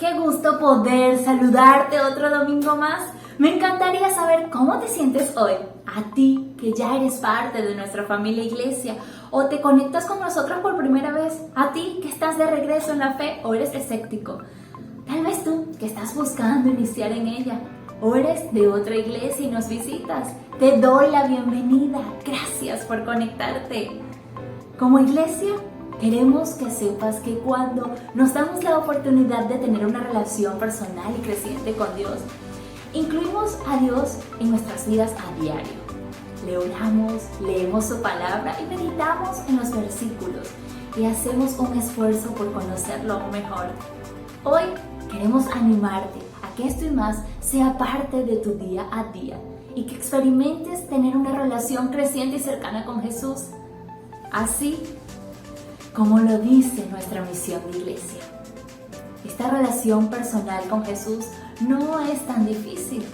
Qué gusto poder saludarte otro domingo más. Me encantaría saber cómo te sientes hoy. A ti, que ya eres parte de nuestra familia iglesia, o te conectas con nosotros por primera vez. A ti, que estás de regreso en la fe o eres escéptico. Tal vez tú, que estás buscando iniciar en ella, o eres de otra iglesia y nos visitas. Te doy la bienvenida. Gracias por conectarte. Como iglesia, queremos que sepas que cuando nos damos la oportunidad de tener una relación personal y creciente con Dios, incluimos a Dios en nuestras vidas a diario. Le oramos, leemos su palabra y meditamos en los versículos y hacemos un esfuerzo por conocerlo aún mejor. Hoy queremos animarte a que esto y más sea parte de tu día a día y que experimentes tener una relación creciente y cercana con Jesús. Así como lo dice nuestra misión de iglesia. Esta relación personal con Jesús no es tan difícil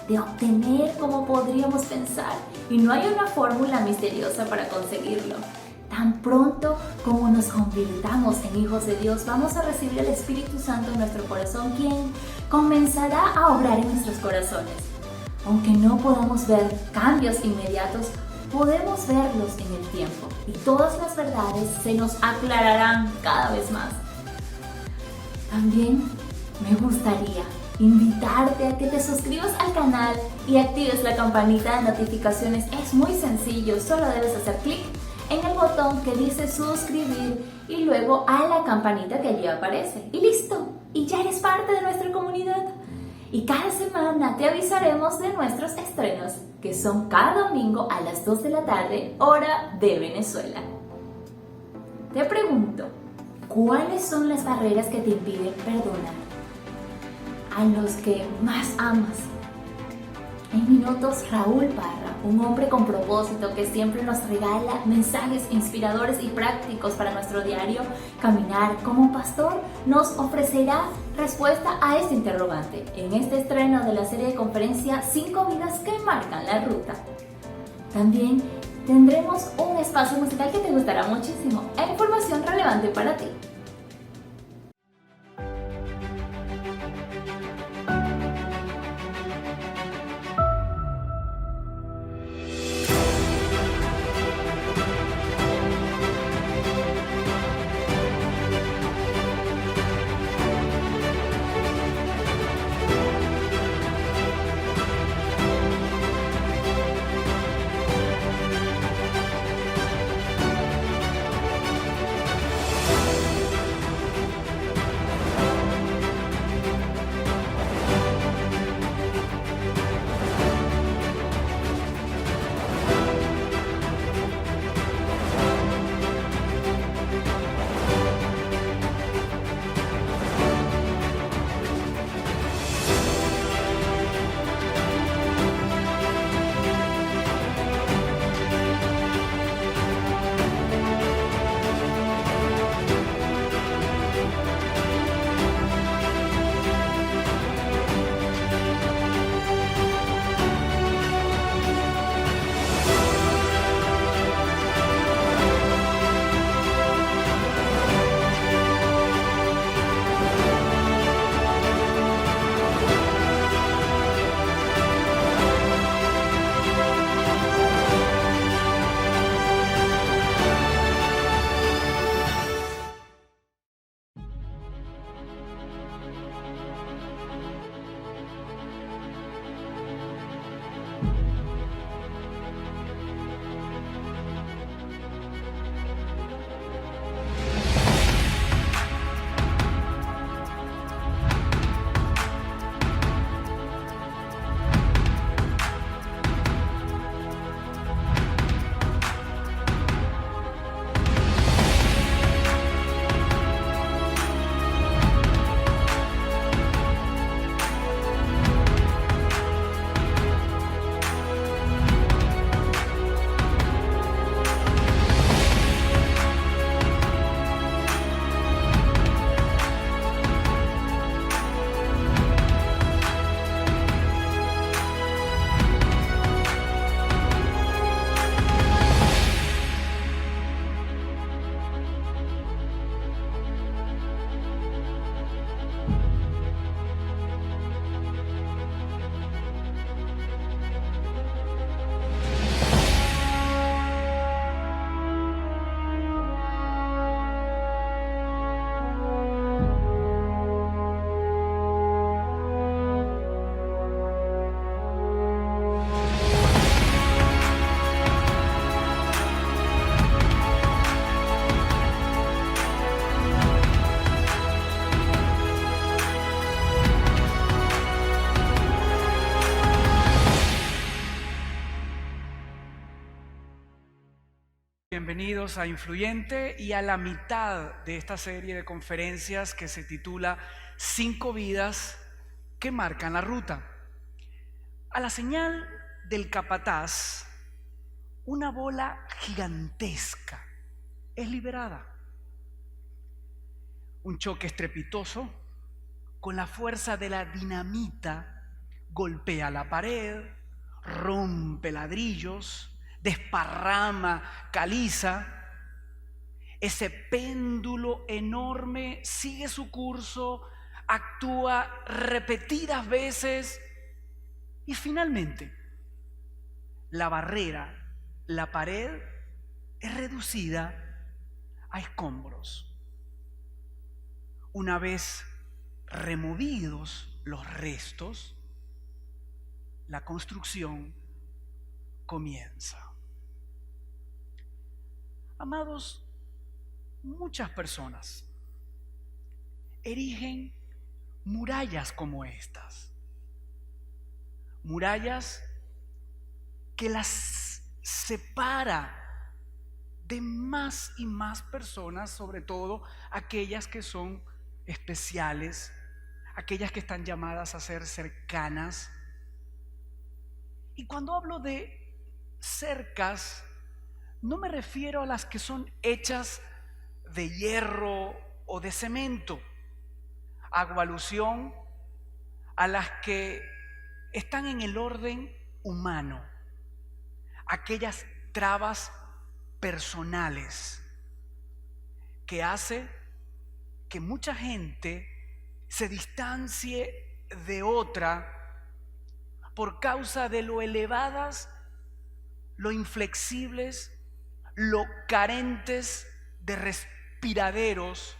de obtener como podríamos pensar y no hay una fórmula misteriosa para conseguirlo. Tan pronto como nos convirtamos en hijos de Dios, vamos a recibir el Espíritu Santo en nuestro corazón, quien comenzará a obrar en nuestros corazones. Aunque no podamos ver cambios inmediatos, podemos verlos en el tiempo y todas las verdades se nos aclararán cada vez más. También me gustaría invitarte a que te suscribas al canal y actives la campanita de notificaciones. Es muy sencillo, solo debes hacer clic en el botón que dice suscribir y luego a la campanita que allí aparece. Y listo, y ya eres parte de nuestra comunidad. Y cada semana te avisaremos de nuestros estrenos, que son cada domingo a las 2 de la tarde, hora de Venezuela. Te pregunto, ¿cuáles son las barreras que te impiden perdonar a los que más amas? En minutos, Raúl Parra, un hombre con propósito que siempre nos regala mensajes inspiradores y prácticos para nuestro diario caminar como pastor, nos ofrecerá respuesta a este interrogante en este estreno de la serie de conferencia 5 vidas que marcan la ruta. También tendremos un espacio musical que te gustará muchísimo e información relevante para ti. bienvenidos a Influyente y a la mitad de esta serie de conferencias que se titula 5 vidas que marcan la ruta. A la señal del capataz, una bola gigantesca es liberada. Un choque estrepitoso con la fuerza de la dinamita golpea la pared, rompe ladrillos, desparrama caliza. Ese péndulo enorme sigue su curso, actúa repetidas veces y finalmente la barrera, la pared, es reducida a escombros. Una vez removidos los restos, la construcción comienza. Amados, muchas personas erigen murallas como estas. Murallas que las separa de más y más personas, sobre todo aquellas que son especiales, aquellas que están llamadas a ser cercanas. Y cuando hablo de cercas, no me refiero a las que son hechas de hierro o de cemento. Hago alusión a las que están en el orden humano, aquellas trabas personales que hace que mucha gente se distancie de otra por causa de lo elevadas, lo inflexibles, lo carentes de respiraderos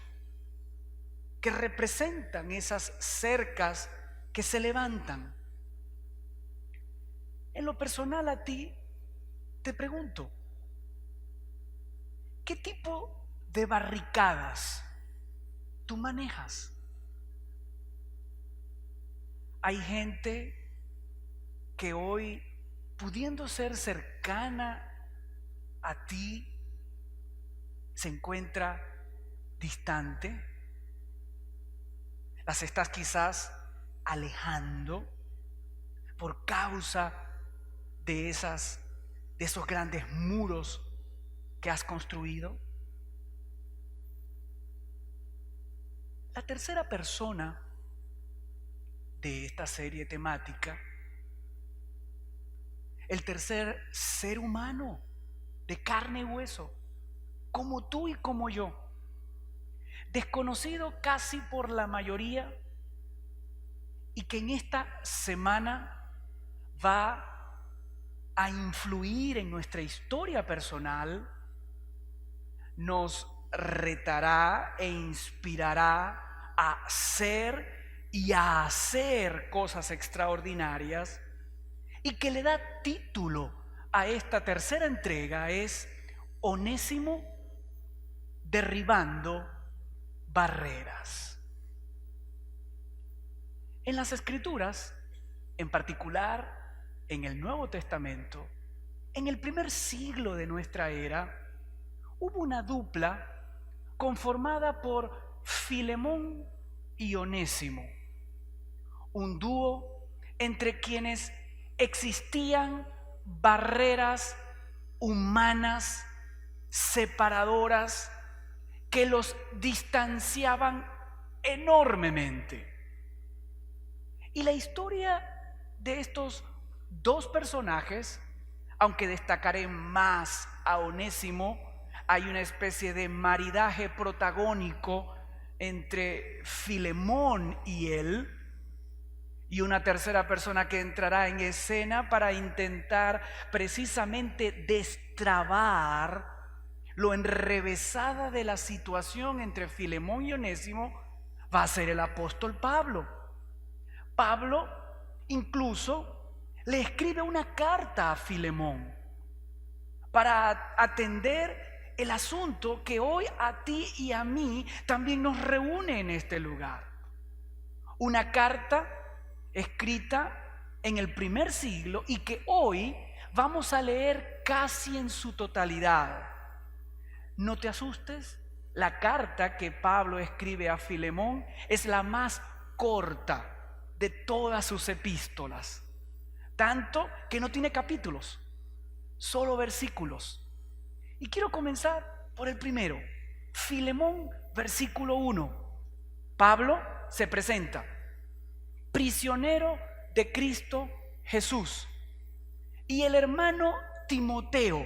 que representan esas cercas que se levantan. En lo personal, a ti te pregunto, ¿qué tipo de barricadas tú manejas? Hay gente que hoy, pudiendo ser cercana a ti, se encuentra distante. Las estás quizás alejando por causa de esos grandes muros que has construido. La tercera persona de esta serie temática, el tercer ser humano de carne y hueso, como tú y como yo, desconocido casi por la mayoría y que en esta semana va a influir en nuestra historia personal, nos retará e inspirará a ser y a hacer cosas extraordinarias, y que le da título a esta tercera entrega es Onésimo derribando barreras. En las Escrituras, en particular en el Nuevo Testamento, en el primer siglo de nuestra era, hubo una dupla conformada por Filemón y Onésimo, un dúo entre quienes existían barreras humanas separadoras que los distanciaban enormemente. Y la historia de estos dos personajes, aunque destacaré más a Onésimo, hay una especie de maridaje protagónico entre Filemón y él, y una tercera persona que entrará en escena para intentar precisamente destrabar lo enrevesada de la situación entre Filemón y Onésimo, va a ser el apóstol Pablo. Pablo incluso le escribe una carta a Filemón para atender el asunto que hoy a ti y a mí también nos reúne en este lugar. Una carta escrita en el primer siglo y que hoy vamos a leer casi en su totalidad. no te asustes. La carta que Pablo escribe a Filemón es la más corta de todas sus epístolas, tanto que no tiene capítulos, solo versículos. Y quiero comenzar por el primero, Filemón, versículo 1. Pablo se presenta, prisionero de Cristo Jesús, y el hermano Timoteo,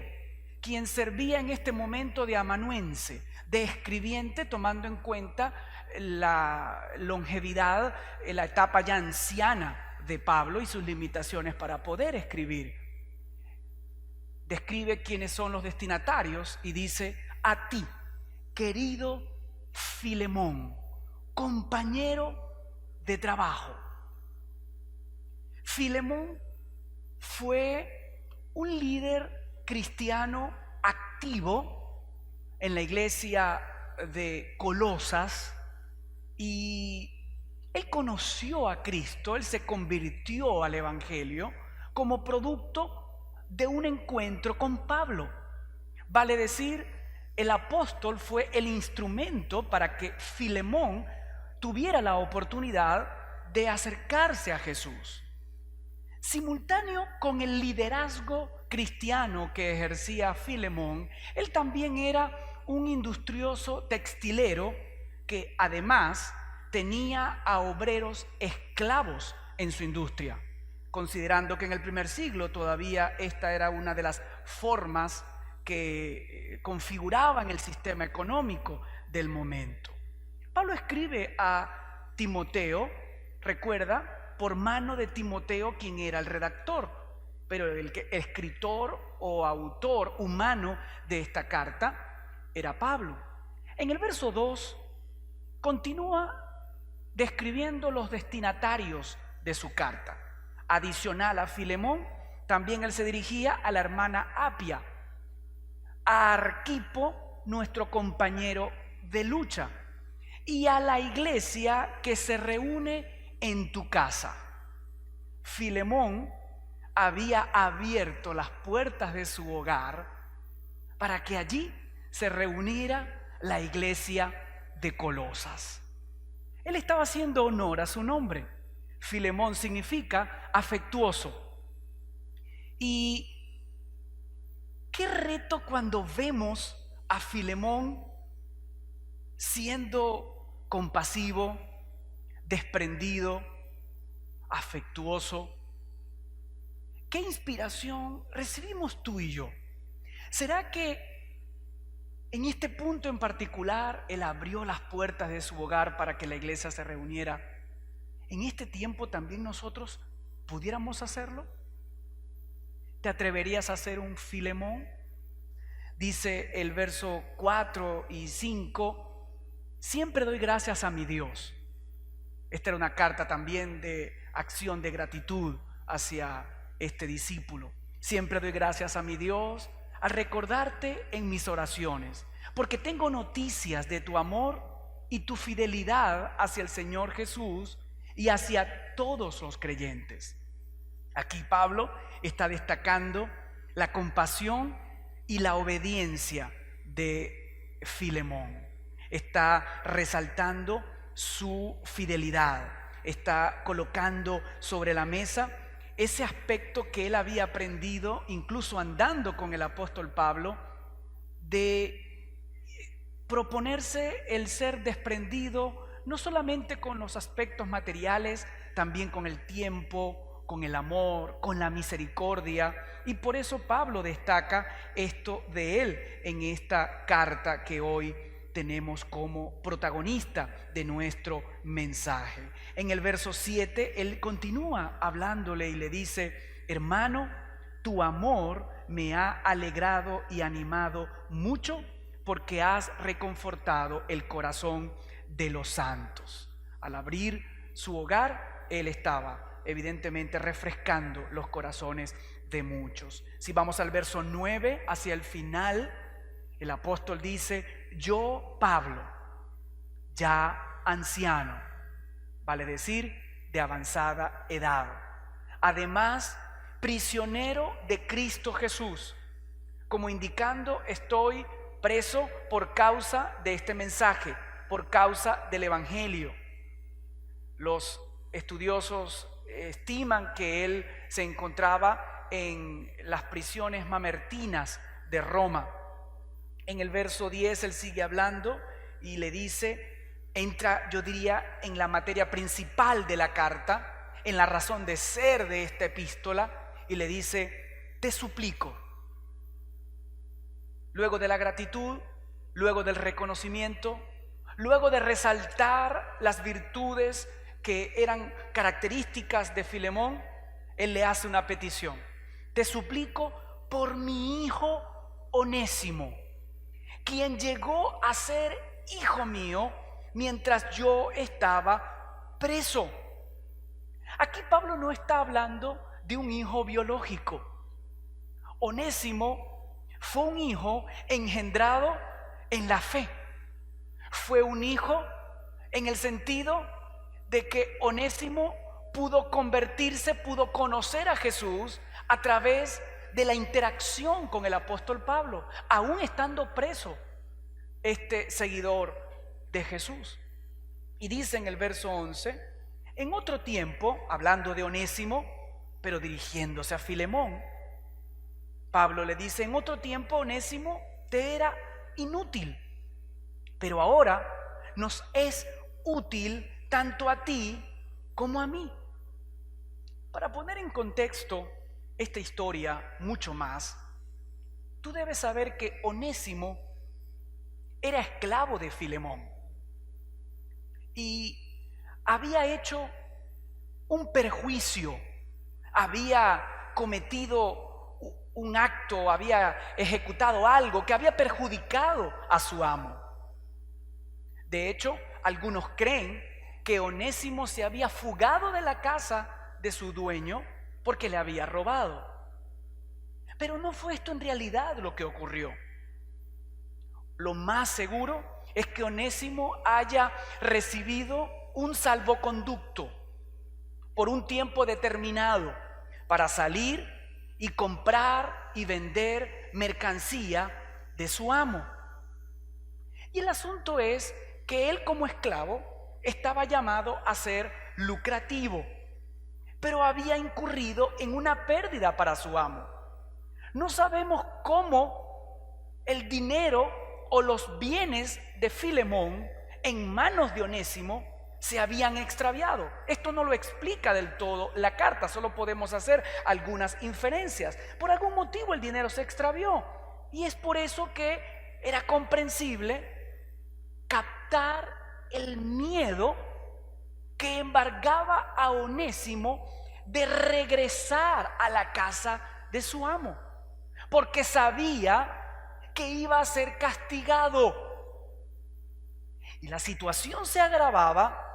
quien servía en este momento de amanuense, de escribiente, tomando en cuenta la longevidad, la etapa ya anciana de Pablo y sus limitaciones para poder escribir. Describe quiénes son los destinatarios y dice: a ti, querido Filemón, compañero de trabajo. Filemón fue un líder cristiano activo en la iglesia de Colosas, y él conoció a Cristo, él se convirtió al evangelio como producto de un encuentro con Pablo. Vale decir, el apóstol fue el instrumento para que Filemón tuviera la oportunidad de acercarse a Jesús. Simultáneo con el liderazgo cristiano que ejercía Filemón, él también era un industrioso textilero que además tenía a obreros esclavos en su industria, considerando que en el primer siglo todavía esta era una de las formas que configuraban el sistema económico del momento. Pablo escribe a Timoteo, recuerda, por mano de Timoteo, quien era el redactor, pero el escritor o autor humano de esta carta era Pablo. En el verso 2 continúa describiendo los destinatarios de su carta. Adicional a Filemón, también él se dirigía a la hermana Apia, a Arquipo, nuestro compañero de lucha, y a la iglesia que se reúne en tu casa. Filemón había abierto las puertas de su hogar para que allí se reuniera la iglesia de Colosas. Él estaba haciendo honor a su nombre. Filemón significa afectuoso. Y qué reto cuando vemos a Filemón siendo compasivo, desprendido, afectuoso. ¿Qué inspiración recibimos tú y yo? ¿Será que en este punto en particular él abrió las puertas de su hogar para que la iglesia se reuniera? ¿En este tiempo también nosotros pudiéramos hacerlo? ¿Te atreverías a ser un Filemón? Dice el verso 4 y 5: siempre doy gracias a mi Dios. Esta era una carta también de acción de gratitud hacia este discípulo. Siempre doy gracias a mi Dios al recordarte en mis oraciones, porque tengo noticias de tu amor y tu fidelidad hacia el Señor Jesús y hacia todos los creyentes. Aquí Pablo está destacando la compasión y la obediencia de Filemón. Está resaltando su fidelidad, está colocando sobre la mesa ese aspecto que él había aprendido incluso andando con el apóstol Pablo, de proponerse el ser desprendido no solamente con los aspectos materiales, también con el tiempo, con el amor, con la misericordia. Y por eso Pablo destaca esto de él en esta carta que hoy tenemos como protagonista de nuestro mensaje. En el verso 7, él continúa hablándole y le dice: hermano, tu amor me ha alegrado y animado mucho, porque has reconfortado el corazón de los santos. Al abrir su hogar, él estaba evidentemente refrescando los corazones de muchos. Si vamos al verso 9, hacia el final, el apóstol dice: yo, Pablo, ya anciano, vale decir, de avanzada edad, además prisionero de Cristo Jesús, como indicando estoy preso por causa de este mensaje, por causa del Evangelio. Los estudiosos estiman que él se encontraba en las prisiones mamertinas de Roma. En el verso 10 él sigue hablando y le dice, entra, yo diría, en la materia principal de la carta, en la razón de ser de esta epístola, y le dice, te suplico. Luego de la gratitud, luego del reconocimiento, luego de resaltar las virtudes que eran características de Filemón, él le hace una petición. Te suplico por mi hijo Onésimo, quien llegó a ser hijo mío mientras yo estaba preso. Aquí Pablo no está hablando de un hijo biológico. Onésimo fue un hijo engendrado en la fe. Fue un hijo en el sentido de que Onésimo pudo convertirse, pudo conocer a Jesús a través de la interacción con el apóstol Pablo, aún estando preso este seguidor de Jesús. Y dice en el verso 11, en otro tiempo, hablando de Onésimo, pero dirigiéndose a Filemón, Pablo le dice, en otro tiempo Onésimo te era inútil, pero ahora nos es útil tanto a ti como a mí. Para poner en contexto esta historia mucho más, tú debes saber que Onésimo era esclavo de Filemón y había hecho un perjuicio, había cometido un acto, había ejecutado algo que había perjudicado a su amo. De hecho, algunos creen que Onésimo se había fugado de la casa de su dueño porque le había robado. Pero no fue esto en realidad lo que ocurrió. Lo más seguro es que Onésimo haya recibido un salvoconducto por un tiempo determinado para salir y comprar y vender mercancía de su amo. Y el asunto es que él como esclavo estaba llamado a ser lucrativo, pero había incurrido en una pérdida para su amo. No sabemos cómo el dinero o los bienes de Filemón en manos de Onésimo se habían extraviado. Esto no lo explica del todo la carta, solo podemos hacer algunas inferencias. Por algún motivo el dinero se extravió y es por eso que era comprensible captar el miedo que embargaba a Onésimo de regresar a la casa de su amo, porque sabía que iba a ser castigado. Y la situación se agravaba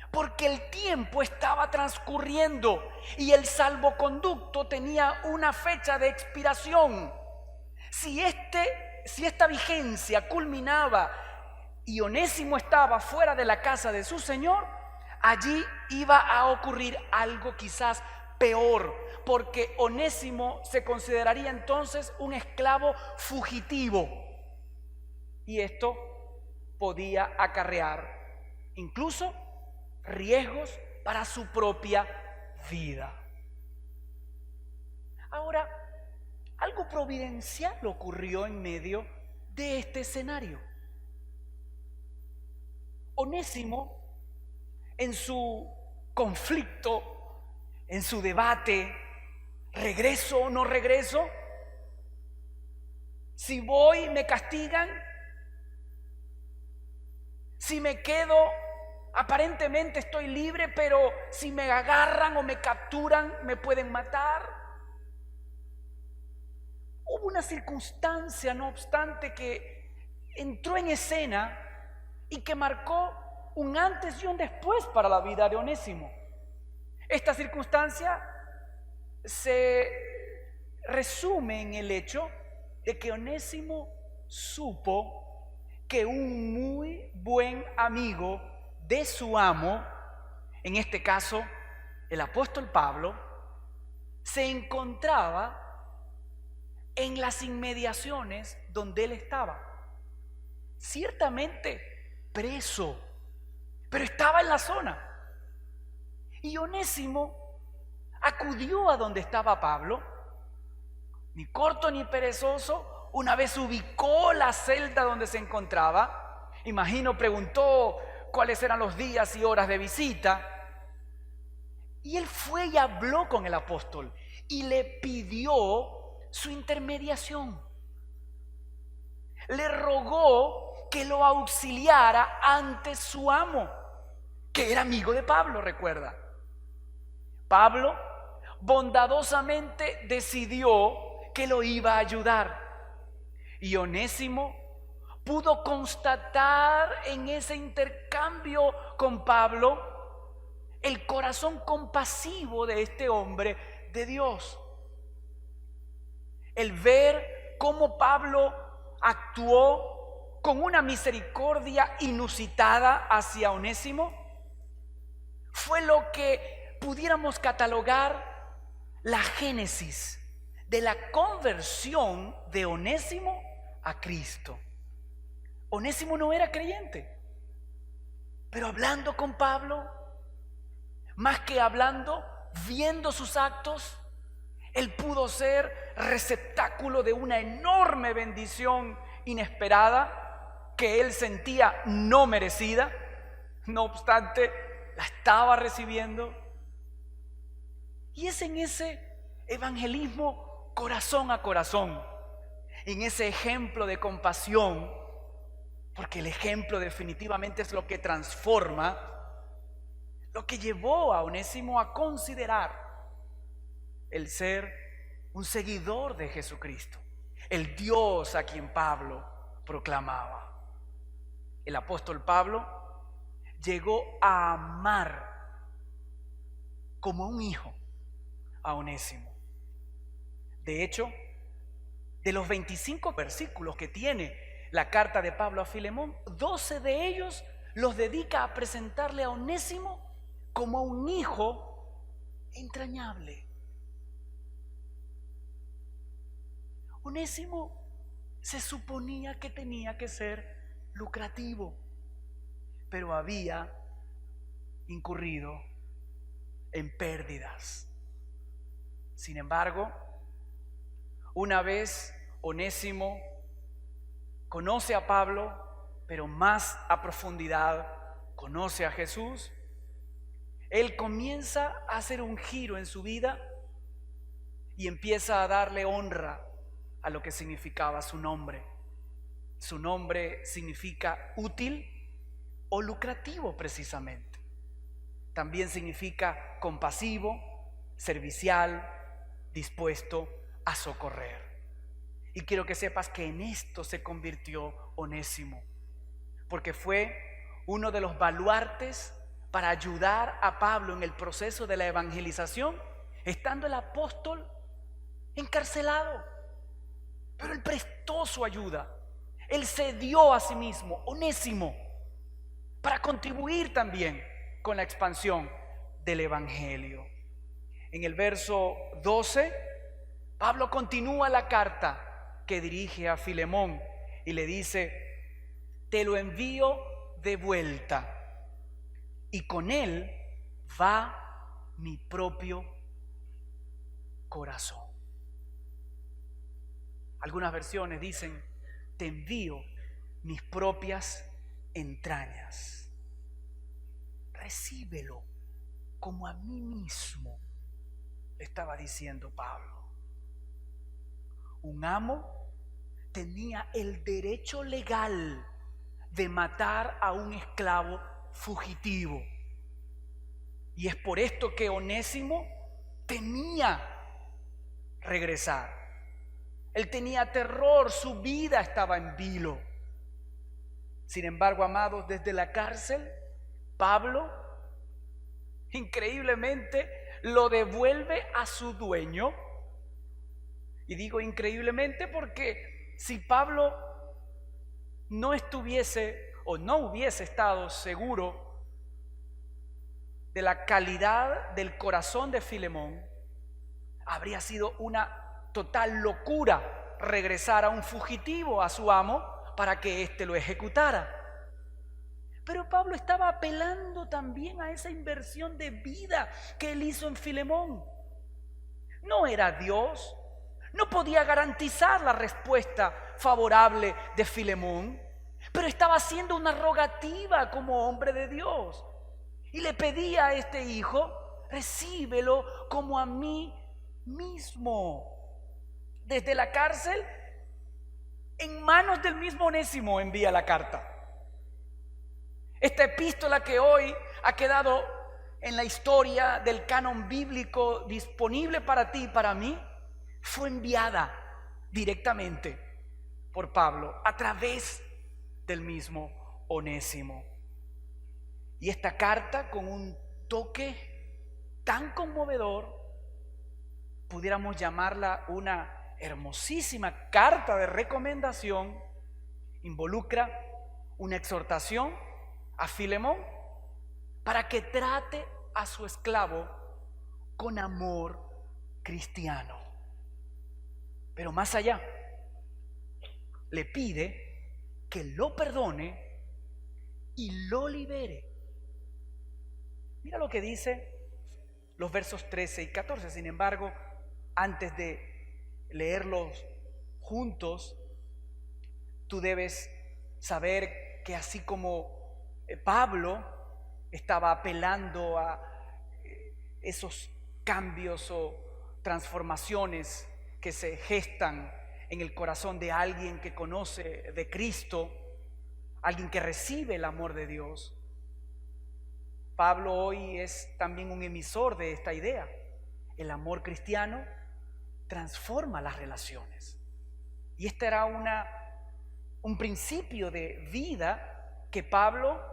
porque el tiempo estaba transcurriendo y el salvoconducto tenía una fecha de expiración. Si esta vigencia culminaba y Onésimo estaba fuera de la casa de su señor, allí iba a ocurrir algo quizás peor, porque Onésimo se consideraría entonces un esclavo fugitivo. Y esto podía acarrear incluso riesgos para su propia vida. Ahora, algo providencial ocurrió en medio de este escenario. Onésimo, en su conflicto, en su debate, ¿regreso o no regreso? Si voy, me castigan. Si me quedo, aparentemente estoy libre, pero si me agarran o me capturan, me pueden matar. Hubo una circunstancia, no obstante, que entró en escena y que marcó un antes y un después para la vida de Onésimo. Esta circunstancia se resume en el hecho de que Onésimo supo que un muy buen amigo de su amo, en este caso el apóstol Pablo, se encontraba en las inmediaciones donde él estaba. ciertamente preso, pero estaba en la zona. Y Onésimo acudió a donde estaba Pablo, ni corto ni perezoso. Una vez ubicó la celda donde se encontraba, imagino preguntó cuáles eran los días y horas de visita, y él fue y habló con el apóstol y le pidió su intermediación. Le rogó que lo auxiliara ante su amo, que era amigo de Pablo, recuerda. Pablo bondadosamente decidió que lo iba a ayudar. Y Onésimo pudo constatar en ese intercambio con Pablo el corazón compasivo de este hombre de Dios. El ver cómo Pablo actuó con una misericordia inusitada hacia Onésimo fue lo que pudiéramos catalogar la génesis de la conversión de Onésimo a Cristo. Onésimo no era creyente, pero hablando con Pablo, más que hablando, viendo sus actos, él pudo ser receptáculo de una enorme bendición inesperada que él sentía no merecida. No obstante, la estaba recibiendo. Y es en ese evangelismo corazón a corazón, en ese ejemplo de compasión, porque el ejemplo definitivamente es lo que transforma, lo que llevó a Onésimo a considerar el ser un seguidor de Jesucristo, el Dios a quien Pablo proclamaba. El apóstol Pablo llegó a amar como un hijo a Onésimo. De hecho, de los 25 versículos que tiene la carta de Pablo a Filemón, 12 de ellos los dedica a presentarle a Onésimo como un hijo entrañable. Onésimo se suponía que tenía que ser lucrativo, pero había incurrido en pérdidas. Sin embargo, una vez Onésimo conoce a Pablo, pero más a profundidad conoce a Jesús, él comienza a hacer un giro en su vida y empieza a darle honra a lo que significaba su nombre. Su nombre significa útil o lucrativo precisamente. También significa compasivo, servicial, dispuesto a socorrer. Y quiero que sepas que en esto se convirtió Onésimo, porque fue uno de los baluartes para ayudar a Pablo en el proceso de la evangelización, estando el apóstol encarcelado. Pero él prestó su ayuda, él se dio a sí mismo, Onésimo, para contribuir también con la expansión del evangelio. En el verso 12, Pablo continúa la carta que dirige a Filemón y le dice: te lo envío de vuelta, y con él va mi propio corazón. Algunas versiones dicen: te envío mis propias entrañas. Recíbelo como a mí mismo, le estaba diciendo Pablo. Un amo tenía el derecho legal de matar a un esclavo fugitivo. Y es por esto que Onésimo temía regresar. Él tenía terror, su vida estaba en vilo. Sin embargo, amados, desde la cárcel, Pablo increíblemente lo devuelve a su dueño. Y digo increíblemente porque si Pablo no estuviese o no hubiese estado seguro de la calidad del corazón de Filemón, habría sido una total locura regresar a un fugitivo, a su amo, para que éste lo ejecutara. Pero Pablo estaba apelando también a esa inversión de vida que él hizo en Filemón. No era Dios, no podía garantizar la respuesta favorable de Filemón, pero estaba haciendo una rogativa como hombre de Dios. Y le pedía a este hijo: recíbelo como a mí mismo. Desde la cárcel, en manos del mismo Onésimo envía la carta. Esta epístola que hoy ha quedado en la historia del canon bíblico disponible para ti y para mí, fue enviada directamente por Pablo a través del mismo Onésimo. Y esta carta, con un toque tan conmovedor, pudiéramos llamarla una hermosísima carta de recomendación, involucra una exhortación a Filemón para que trate a su esclavo con amor cristiano. Pero más allá, le pide que lo perdone y lo libere. Mira lo que dice los versos 13 y 14. Sin embargo, antes de leerlos juntos, tú debes saber que así como Pablo estaba apelando a esos cambios o transformaciones que se gestan en el corazón de alguien que conoce de Cristo, alguien que recibe el amor de Dios, Pablo hoy es también un emisor de esta idea. El amor cristiano transforma las relaciones. Y este era un principio de vida que Pablo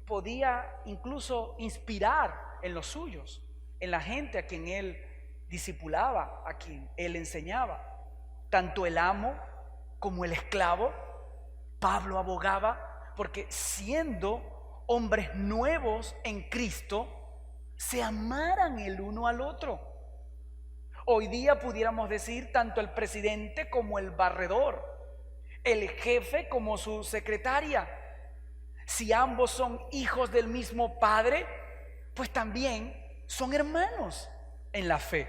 podía incluso inspirar en los suyos, en la gente a quien él discipulaba, a quien él enseñaba. Tanto el amo como el esclavo, Pablo abogaba porque, siendo hombres nuevos en Cristo, se amaran el uno al otro. Hoy día pudiéramos decir tanto el presidente como el barredor, el jefe como su secretaria. Si ambos son hijos del mismo Padre, pues también son hermanos en la fe.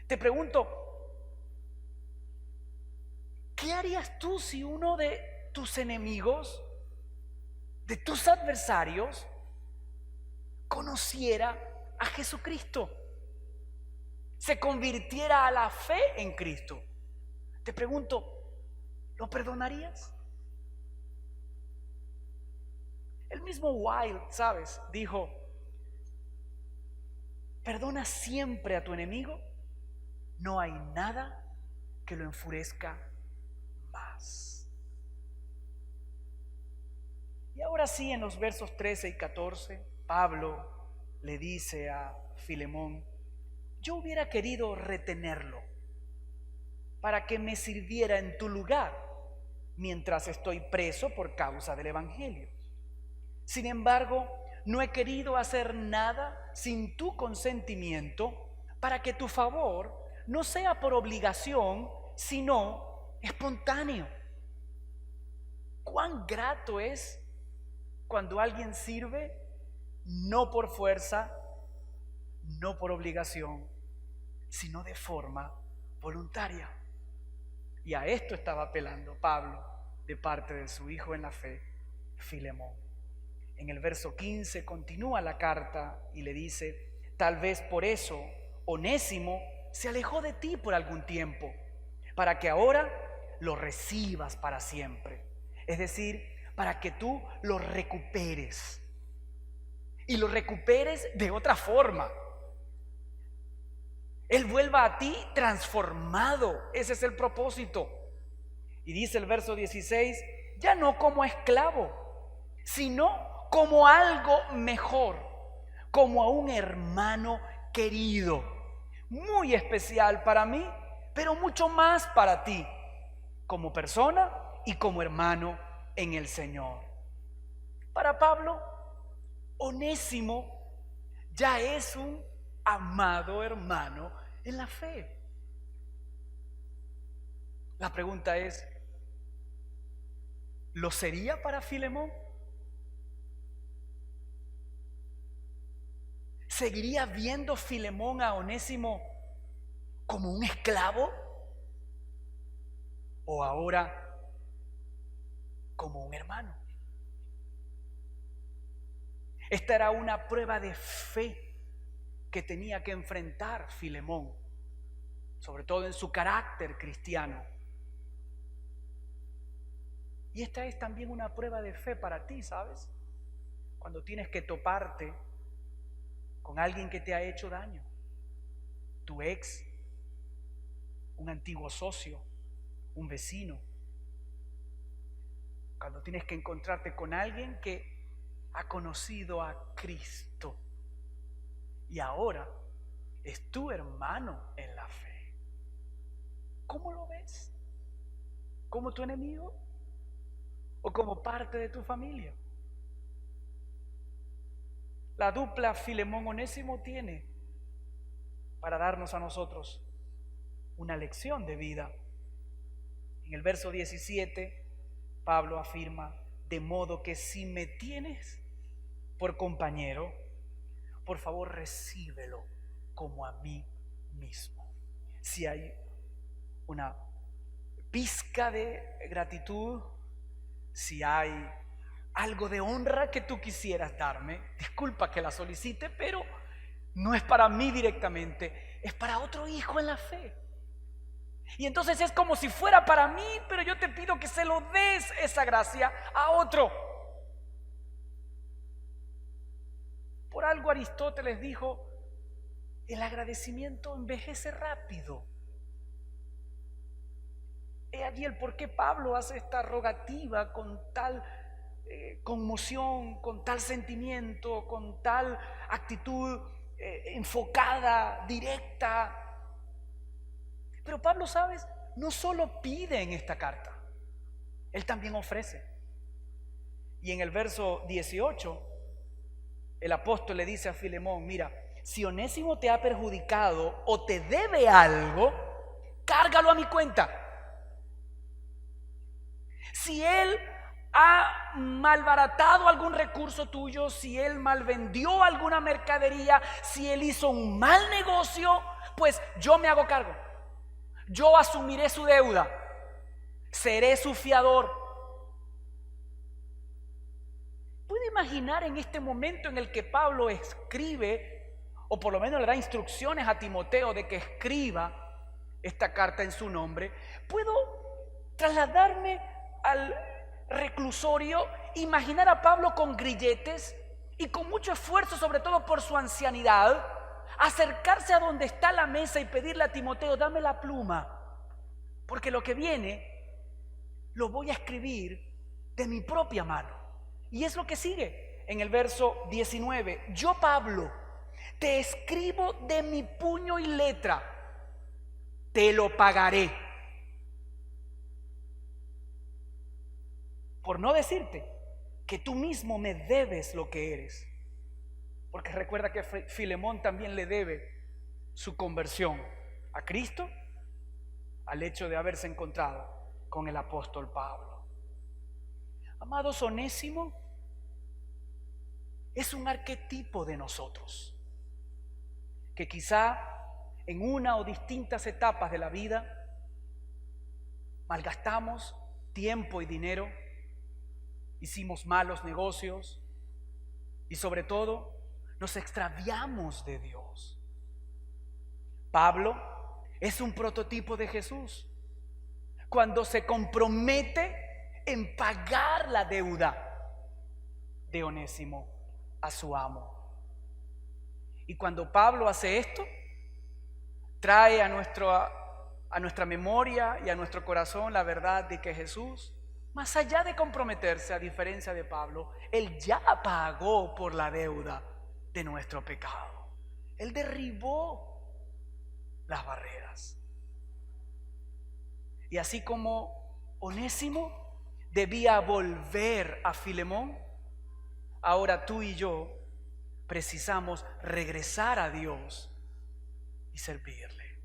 Te pregunto, ¿qué harías tú si uno de tus enemigos, de tus adversarios, conociera a Jesucristo, se convirtiera a la fe en Cristo? Te pregunto, ¿lo perdonarías? El mismo Wilde, ¿sabes?, dijo: perdona siempre a tu enemigo, no hay nada que lo enfurezca más. Y ahora sí, en los versos 13 y 14, Pablo le dice a Filemón: yo hubiera querido retenerlo para que me sirviera en tu lugar mientras estoy preso por causa del Evangelio. Sin embargo, no he querido hacer nada sin tu consentimiento, para que tu favor no sea por obligación, sino espontáneo. Cuán grato es cuando alguien sirve no por fuerza, no por obligación, sino de forma voluntaria. Y a esto estaba apelando Pablo de parte de su hijo en la fe, Filemón. En el verso 15 continúa la carta y le dice: tal vez por eso Onésimo se alejó de ti por algún tiempo, para que ahora lo recibas para siempre. Es decir, para que tú lo recuperes. Y lo recuperes de otra forma. Él vuelva a ti transformado. Ese es el propósito. Y dice el verso 16: ya no como esclavo, sino como algo mejor, como a un hermano querido, muy especial para mí, pero mucho más para ti, como persona y como hermano en el Señor. Para Pablo, Onésimo ya es un amado hermano en la fe. La pregunta es: ¿lo sería para Filemón? ¿Seguiría viendo Filemón a Onésimo como un esclavo? ¿O ahora como un hermano? Esta era una prueba de fe que tenía que enfrentar Filemón, sobre todo en su carácter cristiano. Y esta es también una prueba de fe para ti, ¿sabes? Cuando tienes que toparte con alguien que te ha hecho daño, tu ex, un antiguo socio, un vecino. Cuando tienes que encontrarte con alguien que ha conocido a Cristo y ahora es tu hermano en la fe. ¿Cómo lo ves? ¿Como tu enemigo o como parte de tu familia? La dupla Filemón-Onésimo tiene para darnos a nosotros una lección de vida. En el verso 17, Pablo afirma: de modo que si me tienes por compañero, por favor recíbelo como a mí mismo. Si hay una pizca de gratitud, si hay algo de honra que tú quisieras darme, disculpa que la solicite, pero no es para mí directamente, es para otro hijo en la fe. Y entonces es como si fuera para mí, pero yo te pido que se lo des esa gracia a otro. Por algo Aristóteles dijo: el agradecimiento envejece rápido. He allí el por qué Pablo hace esta rogativa con tal conmoción, con tal sentimiento, con tal actitud enfocada, directa. Pero Pablo, ¿sabes?, no solo pide en esta carta, él también ofrece. Y en el verso 18, el apóstol le dice a Filemón: mira, si Onésimo te ha perjudicado o te debe algo, cárgalo a mi cuenta. Si él ha malbaratado algún recurso tuyo, si él malvendió alguna mercadería, si él hizo un mal negocio, pues yo me hago cargo. Yo asumiré su deuda, seré su fiador. ¿Puede imaginar en este momento en el que Pablo escribe, o por lo menos le da instrucciones a Timoteo de que escriba esta carta en su nombre? ¿Puedo trasladarme al reclusorio, imaginar a Pablo con grilletes y con mucho esfuerzo, sobre todo por su ancianidad, acercarse a donde está la mesa y pedirle a Timoteo: dame la pluma, porque lo que viene lo voy a escribir de mi propia mano? Y es lo que sigue en el verso 19: yo, Pablo, te escribo de mi puño y letra, te lo pagaré. Por no decirte que tú mismo me debes lo que eres. Porque recuerda que Filemón también le debe su conversión a Cristo, al hecho de haberse encontrado con el apóstol Pablo. Amados, Onésimo es un arquetipo de nosotros, que quizá en una o distintas etapas de la vida malgastamos tiempo y dinero, hicimos malos negocios y sobre todo nos extraviamos de Dios. Pablo es un prototipo de Jesús cuando se compromete en pagar la deuda de Onésimo a su amo. Y cuando Pablo hace esto, trae a nuestra memoria y a nuestro corazón la verdad de que Jesús, más allá de comprometerse, a diferencia de Pablo, él ya pagó por la deuda de nuestro pecado. Él derribó las barreras. Y así como Onésimo debía volver a Filemón, ahora tú y yo precisamos regresar a Dios y servirle.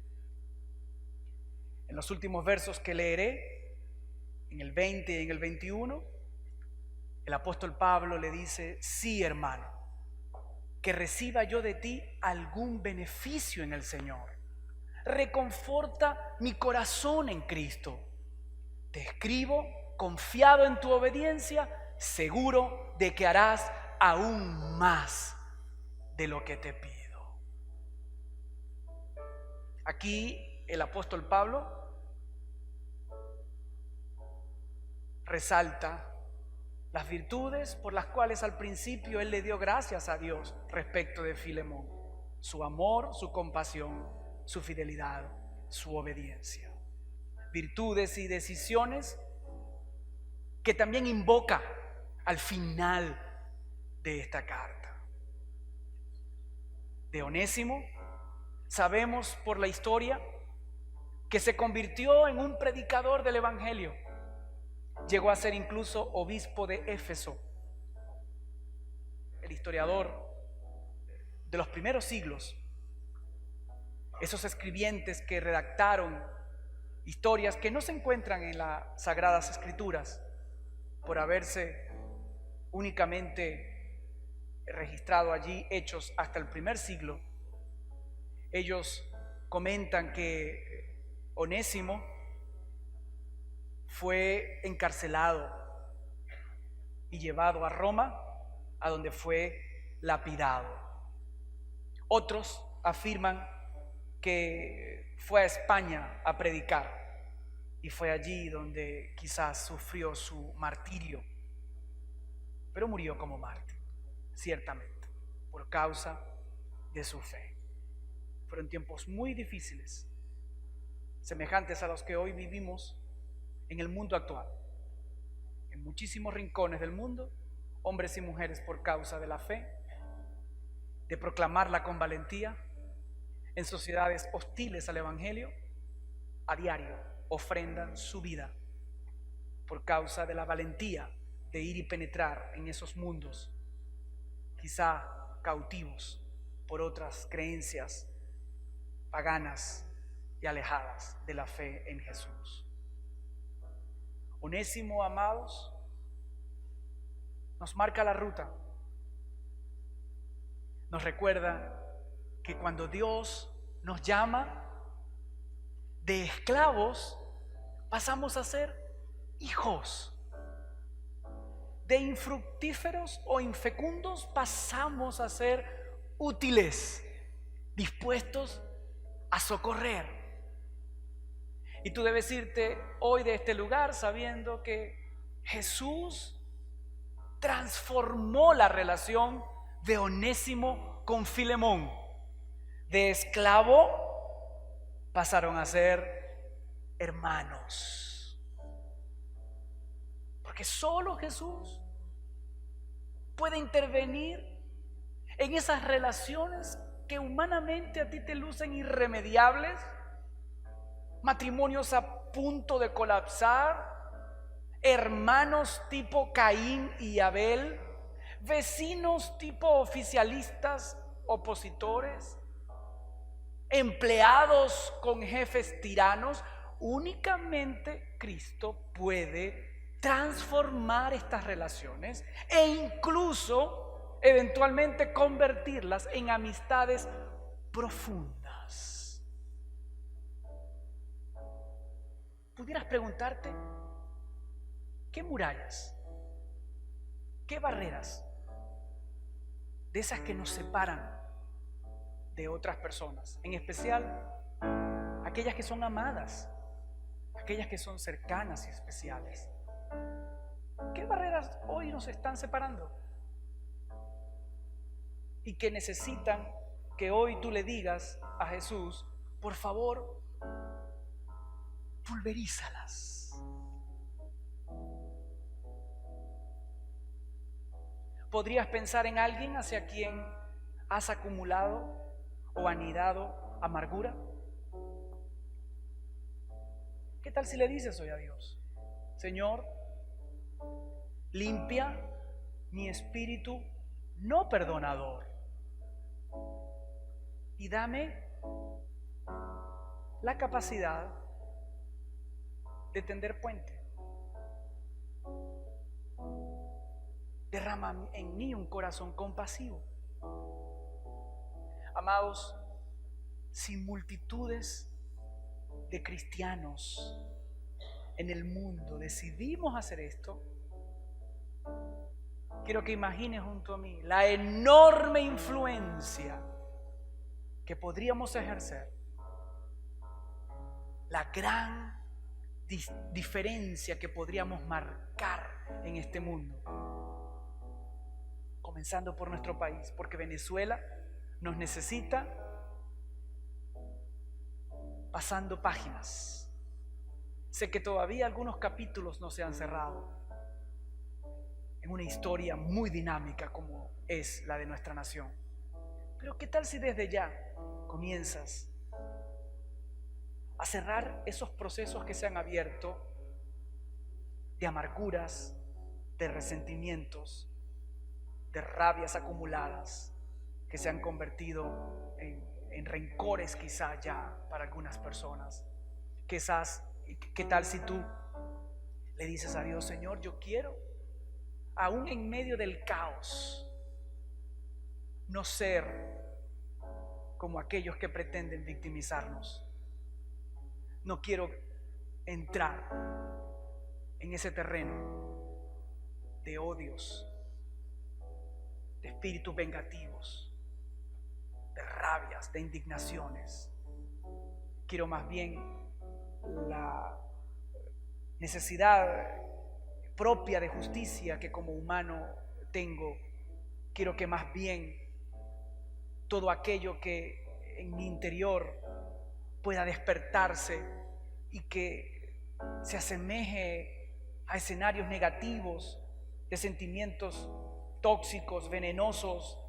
En los últimos versos que leeré, en el 20 y en el 21, El apóstol Pablo le dice: sí, hermano, que reciba yo de ti algún beneficio en el Señor. Reconforta mi corazón en Cristo. Te escribo confiado en tu obediencia, seguro de que harás aún más de lo que te pido. Aquí el apóstol Pablo resalta las virtudes por las cuales al principio él le dio gracias a Dios respecto de Filemón: su amor, su compasión, su fidelidad, su obediencia. Virtudes y decisiones que también invoca al final de esta carta. De Onésimo sabemos por la historia que se convirtió en un predicador del Evangelio. Llegó a ser incluso obispo de Éfeso. El historiador de los primeros siglos, esos escribientes que redactaron historias que no se encuentran en las Sagradas Escrituras por haberse únicamente registrado allí hechos hasta el primer siglo, ellos comentan que Onésimo fue encarcelado y llevado a Roma, a donde fue lapidado. Otros afirman que fue a España a predicar y fue allí donde quizás sufrió su martirio, pero murió como mártir, ciertamente, por causa de su fe. Fueron tiempos muy difíciles, semejantes a los que hoy vivimos en el mundo actual. En muchísimos rincones del mundo, hombres y mujeres, por causa de la fe, de proclamarla con valentía, en sociedades hostiles al Evangelio, a diario ofrendan su vida por causa de la valentía de ir y penetrar en esos mundos, quizá cautivos por otras creencias paganas y alejadas de la fe en Jesús. Onésimo, amados, nos marca la ruta. Nos recuerda que cuando Dios nos llama de esclavos, pasamos a ser hijos. De infructíferos o infecundos pasamos a ser útiles, dispuestos a socorrer. Y tú debes irte hoy de este lugar sabiendo que Jesús transformó la relación de Onésimo con Filemón. De esclavo pasaron a ser hermanos. Porque solo Jesús puede intervenir en esas relaciones que humanamente a ti te lucen irremediables. Matrimonios a punto de colapsar, hermanos tipo Caín y Abel, vecinos tipo oficialistas opositores, empleados con jefes tiranos. Únicamente Cristo puede transformar estas relaciones e incluso eventualmente convertirlas en amistades profundas. Pudieras preguntarte, ¿qué murallas, qué barreras de esas que nos separan de otras personas, en especial aquellas que son amadas, aquellas que son cercanas y especiales? ¿Qué barreras hoy nos están separando? Y que necesitan que hoy tú le digas a Jesús: por favor, pulverízalas. ¿Podrías pensar en alguien hacia quien has acumulado o anidado amargura? ¿Qué tal si le dices hoy a Dios: Señor, limpia mi espíritu no perdonador y dame la capacidad de tender puente? derrama en mí un corazón compasivo. Amados, si multitudes de cristianos en el mundo decidimos hacer esto, quiero que imagines junto a mí la enorme influencia que podríamos ejercer, la gran diferencia que podríamos marcar en este mundo, comenzando por nuestro país, porque Venezuela nos necesita pasando páginas. Sé que todavía algunos capítulos no se han cerrado en una historia muy dinámica como es la de nuestra nación. Pero ¿qué tal si desde ya comienzas a cerrar esos procesos que se han abierto de amarguras, de resentimientos, de rabias acumuladas que se han convertido en rencores quizá ya para algunas personas? ¿Qué tal si tú le dices a Dios: Señor, yo quiero, aún en medio del caos, no ser como aquellos que pretenden victimizarnos? No quiero entrar en ese terreno de odios, de espíritus vengativos, de rabias, de indignaciones. Quiero más bien la necesidad propia de justicia que como humano tengo. Quiero que más bien todo aquello que en mi interior pueda despertarse y que se asemeje a escenarios negativos, de sentimientos tóxicos, venenosos,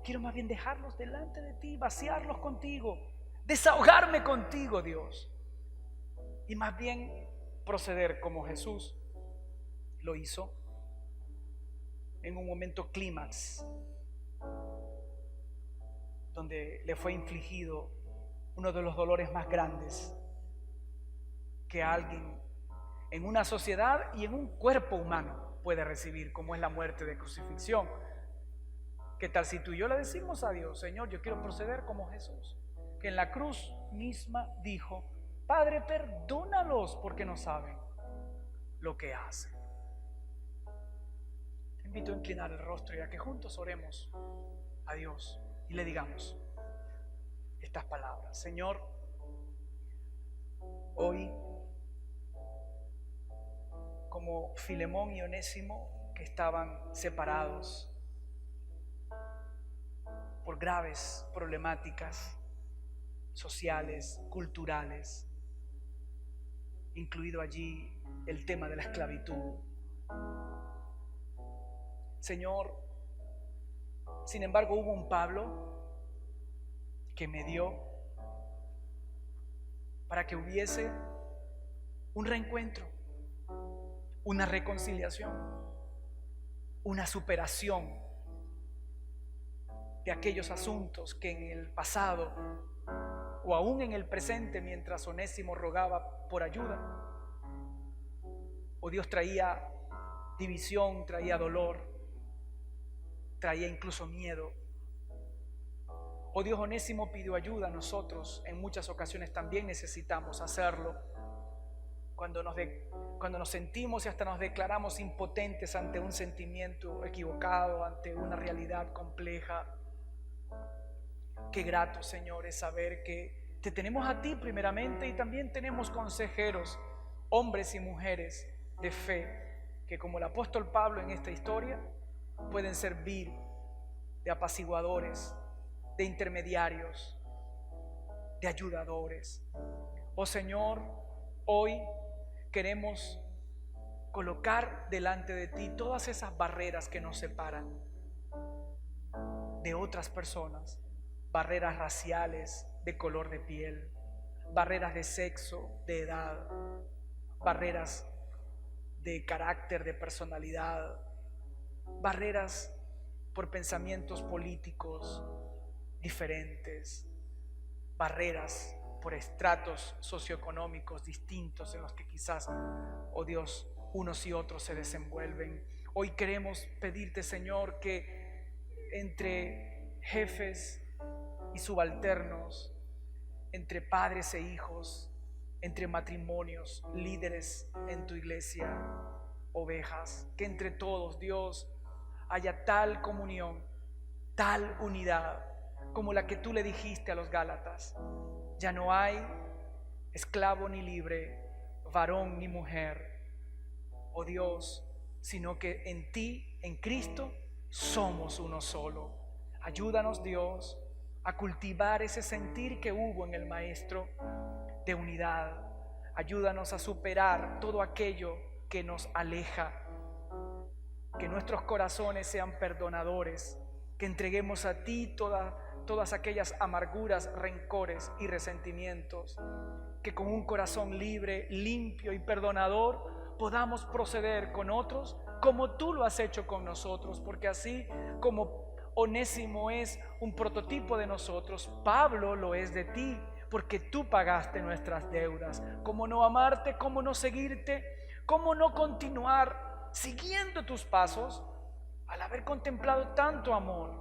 quiero más bien dejarlos delante de ti, vaciarlos contigo, desahogarme contigo, Dios, y más bien proceder como Jesús lo hizo en un momento clímax, donde le fue infligido uno de los dolores más grandes que alguien en una sociedad y en un cuerpo humano puede recibir, como es la muerte de crucifixión. ¿Qué tal si tú y yo le decimos a Dios: Señor, yo quiero proceder como Jesús, que en la cruz misma dijo: Padre, perdónalos porque no saben lo que hacen? Te invito a inclinar el rostro y a que juntos oremos a Dios y le digamos estas palabras. Señor, hoy, como Filemón y Onésimo, que estaban separados por graves problemáticas sociales, culturales, incluido allí el tema de la esclavitud. Señor, sin embargo, hubo un Pablo que medió para que hubiese un reencuentro, una reconciliación, una superación de aquellos asuntos que en el pasado o aún en el presente, mientras Onésimo rogaba por ayuda, o Dios traía división, traía dolor, traía incluso miedo. O Dios, Onésimo pidió ayuda, nosotros en muchas ocasiones también necesitamos hacerlo. Cuando nos sentimos y hasta nos declaramos impotentes ante un sentimiento equivocado, ante una realidad compleja. Qué grato, Señor, es saber que te tenemos a ti primeramente y también tenemos consejeros, hombres y mujeres de fe, que como el apóstol Pablo en esta historia pueden servir de apaciguadores, de intermediarios, de ayudadores. Oh Señor, hoy queremos colocar delante de ti todas esas barreras que nos separan de otras personas, barreras raciales, de color de piel, barreras de sexo, de edad, barreras de carácter, de personalidad, barreras por pensamientos políticos diferentes, barreras por estratos socioeconómicos distintos en los que quizás, oh Dios, unos y otros se desenvuelven, Hoy queremos pedirte, Señor, que entre jefes y subalternos, entre padres e hijos, entre matrimonios, líderes en tu iglesia, ovejas, que entre todos, Dios, haya tal comunión, tal unidad como la que tú le dijiste a los Gálatas. Ya no hay esclavo ni libre, varón ni mujer, oh Dios, sino que en ti, en Cristo, somos uno solo. Ayúdanos, Dios, a cultivar ese sentir que hubo en el Maestro de unidad. Ayúdanos a superar todo aquello que nos aleja. Que nuestros corazones sean perdonadores, que entreguemos a ti todas aquellas amarguras, rencores y resentimientos. Que con un corazón libre, limpio y perdonador podamos proceder con otros como tú lo has hecho con nosotros, porque así como Onésimo es un prototipo de nosotros, Pablo lo es de ti, porque tú pagaste nuestras deudas. ¿Cómo no amarte? ¿Cómo no seguirte? ¿Cómo no continuar siguiendo tus pasos al haber contemplado tanto amor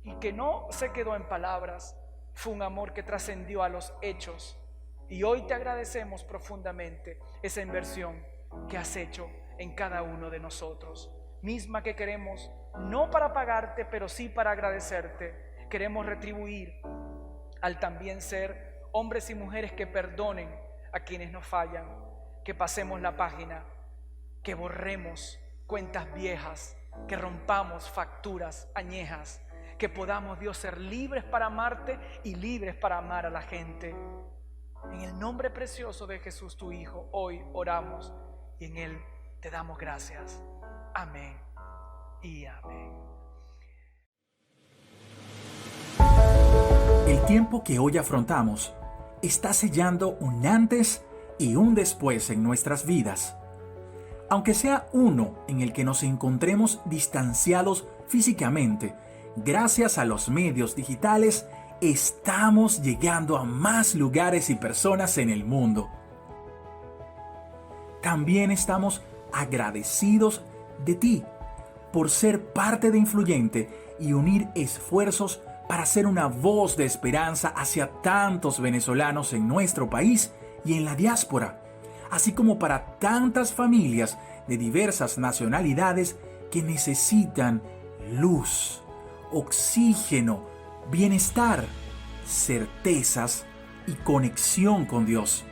y que no se quedó en palabras? Fue un amor que trascendió a los hechos, y hoy te agradecemos profundamente esa inversión que has hecho en cada uno de nosotros, misma que queremos no para pagarte, pero sí para agradecerte. Queremos retribuir al también ser hombres y mujeres que perdonen a quienes nos fallan, que pasemos la página, que borremos cuentas viejas, que rompamos facturas añejas, que podamos, Dios, ser libres para amarte y libres para amar a la gente. En el nombre precioso de Jesús, tu Hijo, hoy oramos y en Él te damos gracias. Amén y amén. El tiempo que hoy afrontamos está sellando un antes y un después en nuestras vidas. Aunque sea uno en el que nos encontremos distanciados físicamente, gracias a los medios digitales, estamos llegando a más lugares y personas en el mundo. También estamos agradecidos de ti por ser parte de Influyente y unir esfuerzos para ser una voz de esperanza hacia tantos venezolanos en nuestro país y en la diáspora, así como para tantas familias de diversas nacionalidades que necesitan luz, oxígeno, bienestar, certezas y conexión con Dios.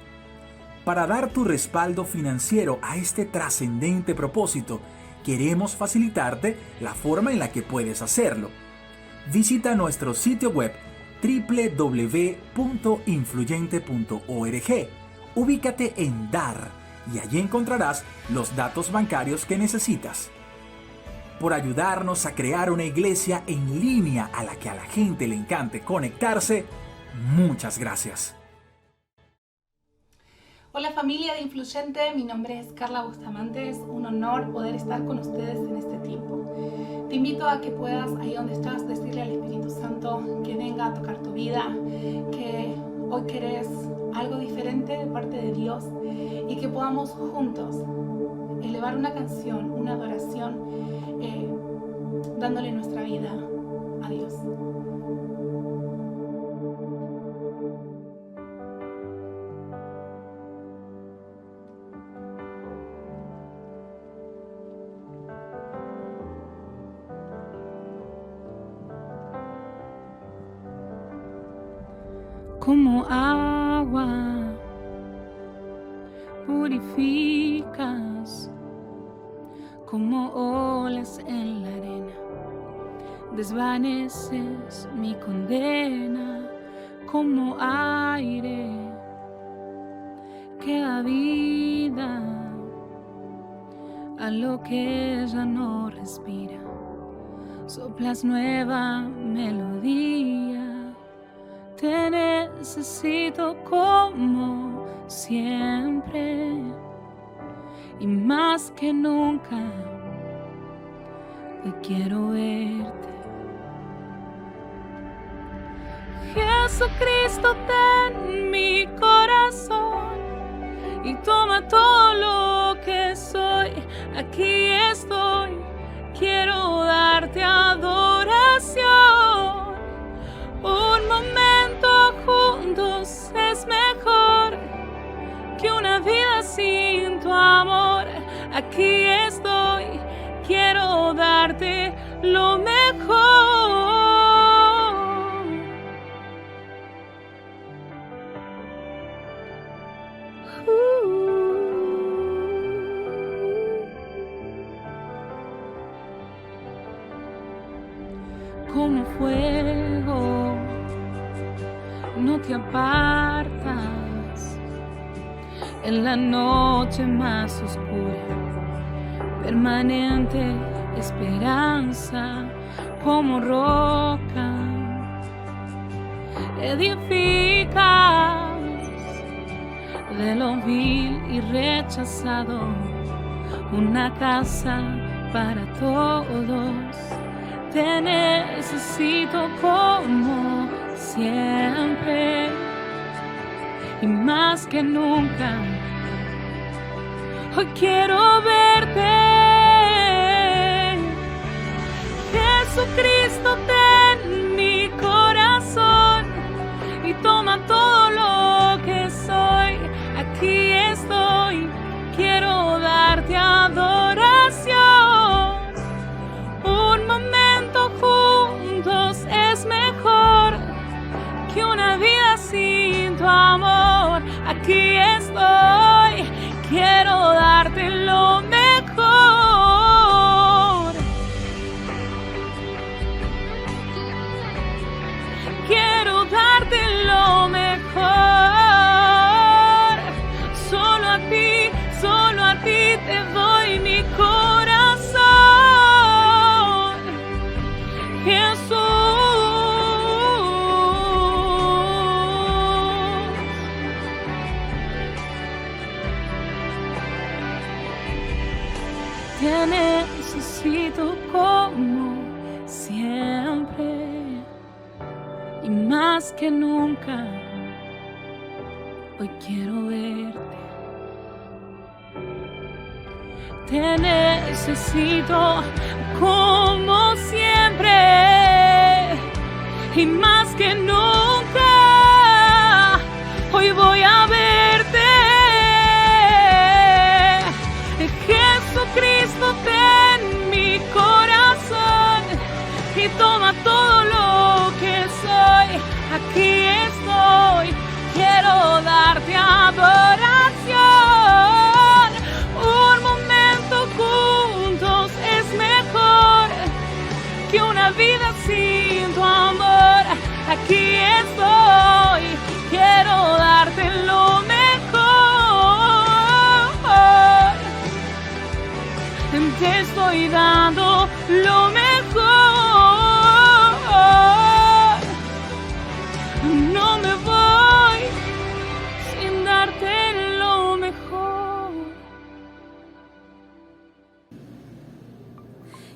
Para dar tu respaldo financiero a este trascendente propósito, queremos facilitarte la forma en la que puedes hacerlo. Visita nuestro sitio web www.influyente.org. Ubícate en Dar y allí encontrarás los datos bancarios que necesitas. Por ayudarnos a crear una iglesia en línea a la que a la gente le encante conectarse, muchas gracias. Hola familia de Influyente, mi nombre es Carla Bustamante, es un honor poder estar con ustedes en este tiempo. Te invito a que puedas, ahí donde estás, decirle al Espíritu Santo que venga a tocar tu vida, que hoy querés algo diferente de parte de Dios y que podamos juntos elevar una canción, una adoración, dándole nuestra vida a Dios. Como agua purificas, como olas en la arena, desvaneces mi condena, como aire que da vida a lo que ya no respira, soplas nueva melodía. Te necesito como siempre y más que nunca hoy quiero verte. Jesucristo, ten mi corazón y toma todo lo que soy. aquí estoy, quiero darte adoración. Un momento juntos es mejor que una vida sin tu amor. Aquí estoy, quiero darte lo mejor. Como fuego, no te apartas en la noche más oscura. Permanente esperanza, como roca, edificas de lo vil y rechazado una casa para todos. Te necesito como siempre y más que nunca. Hoy quiero verte, Jesucristo, ten mi corazón y toma todo lo que soy. Aquí estoy, quiero darte adoración. Un momento juntos es mejor que una vida sin tu amor. Aquí estoy, quiero darte lo mejor. Quiero darte lo mejor. Solo a ti te doy mi corazón. Jesús, te necesito como siempre y más que nunca. Hoy quiero verte. Te necesito como siempre y más que nunca. Hoy voy a verte. Jesucristo, ten mi corazón y toma todo lo que soy. Aquí estoy, quiero darte adoración. Un momento juntos es mejor que una vida sin tu amor. Aquí estoy, quiero darte lo mejor. Te estoy dando lo mejor. No me voy sin darte lo mejor.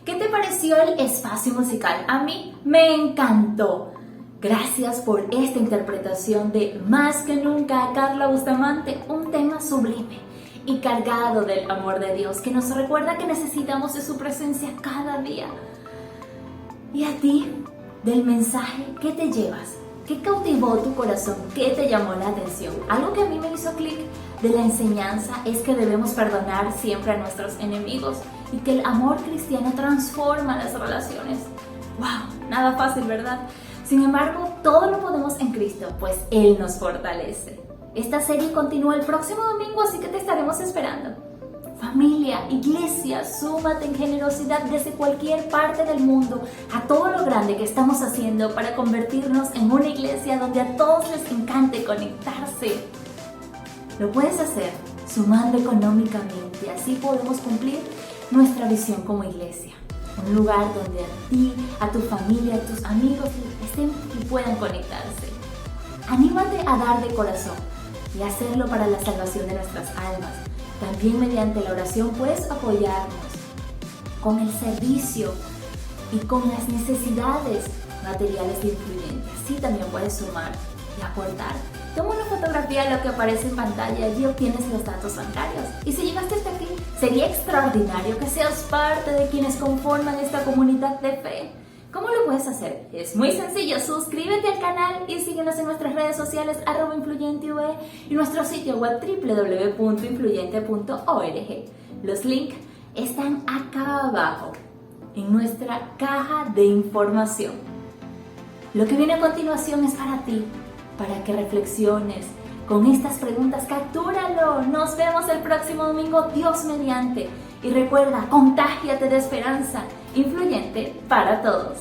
¿Qué te pareció el espacio musical? A mí me encantó. Gracias por esta interpretación de Más que nunca, Carla Bustamante, un tema sublime y cargado del amor de Dios que nos recuerda que necesitamos de su presencia cada día. ¿Y a ti, del mensaje, qué te llevas? ¿Qué cautivó tu corazón? ¿Qué te llamó la atención? Algo que a mí me hizo clic de la enseñanza es que debemos perdonar siempre a nuestros enemigos y que el amor cristiano transforma las relaciones. ¡Wow! Nada fácil, ¿verdad? Sin embargo, todo lo podemos en Cristo, pues Él nos fortalece. Esta serie continúa el próximo domingo, así que te estaremos esperando. Familia, iglesia, súmate en generosidad desde cualquier parte del mundo a todo lo grande que estamos haciendo para convertirnos en una iglesia donde a todos les encante conectarse. Lo puedes hacer sumando económicamente, así podemos cumplir nuestra visión como iglesia. Un lugar donde a ti, a tu familia, a tus amigos estén y puedan conectarse. Anímate a dar de corazón y hacerlo para la salvación de nuestras almas. También mediante la oración puedes apoyarnos con el servicio y con las necesidades materiales de influyentes. Así también puedes sumar. y aportar. Toma una fotografía de lo que aparece en pantalla y obtienes los datos bancarios. Y si llegaste hasta aquí, sería extraordinario que seas parte de quienes conforman esta comunidad de fe. ¿Cómo lo puedes hacer? Es muy sencillo, suscríbete al canal y síguenos en nuestras redes sociales @influyenteve y nuestro sitio web www.influyente.org. Los links están acá abajo, en nuestra caja de información. Lo que viene a continuación es para ti, para que reflexiones con estas preguntas. Captúralo. Nos vemos el próximo domingo, Dios mediante. Y recuerda, contágiate de esperanza. Influyente para todos.